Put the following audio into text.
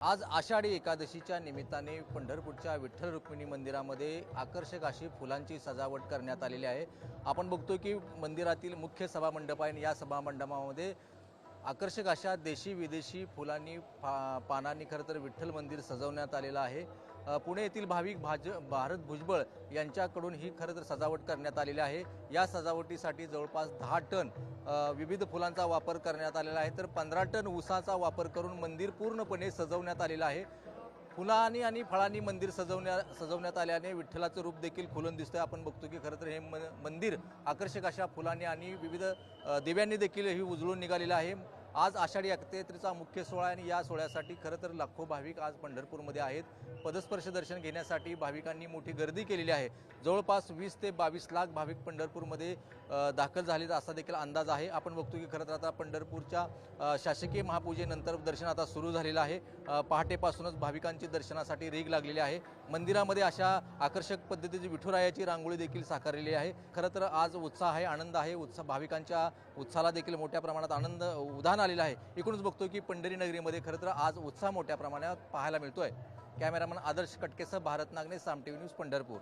आज आषाढी एकादशीच्या निमित्ताने पंढरपूरच्या विठ्ठल रुक्मिणी मंदिरामध्ये आकर्षक अशी फुलांची सजावट करण्यात आलेली आहे। आपण बघतो की मंदिरातील मुख्य सभा मंडप आहे। या सभा मंडपामध्ये आकर्षक अशा देशी विदेशी फुलांनी पानांनी खरं तर विठ्ठल मंदिर सजवण्यात आलेलं आहे। पुणे येथील भाविक भारत भुजबळ यांच्याकडून ही खरं तर सजावट करण्यात आलेली आहे। या सजावटीसाठी जवळपास 10 टन विविध फुलांचा वापर करण्यात आलेला आहे, तर 15 टन ऊसाचा वापर करून मंदिर पूर्णपणे सजवण्यात आलेलं आहे। फुलांनी आणि फळांनी मंदिर सजवण्यात आल्याने विठ्ठलाचं रूप देखील खुलून दिसतंय। आपण बघतो की खरं तर हे मंदिर आकर्षक अशा फुलांनी आणि विविध दिव्यांनी देखील ही उजळून निघालेलं आहे। आज आषाढी एकादशीचा मुख्य सोहळा आणि या सोहळ्यासाठी खरं तर लाखो भाविक आज पंढरपूरमध्ये आहेत। पदस्पर्श दर्शन घेण्यासाठी भाविकांनी मोठी गर्दी केलेली आहे। जवळपास 20 ते 22 लाख भाविक पंढरपूरमध्ये दाखल झालेत असा देखील अंदाज आहे। आपण बघतो की खरं तर आता पंढरपूरच्या शासकीय महापूजेनंतर दर्शन आता सुरू झालेलं आहे। पहाटेपासूनच भाविकांची दर्शनासाठी रीघ लागलेली आहे। मंदिरामध्ये अशा आकर्षक पद्धतीची विठुरायाची रांगोळी देखील साकारलेली आहे। खरं तर आज उत्साह आहे, आनंद आहे। भाविकांच्या उत्साहाला देखील मोठ्या प्रमाणात आनंद उधाण आलेला आहे। एकूणच बघतो की पंढरी नगरीमध्ये खरं तर आज उत्साह मोठ्या प्रमाणात पाहायला मिळतोय। कॅमेरामन आदर्श कटकेसह भारत नागने, साम टीव्ही न्यूज, पंढरपूर।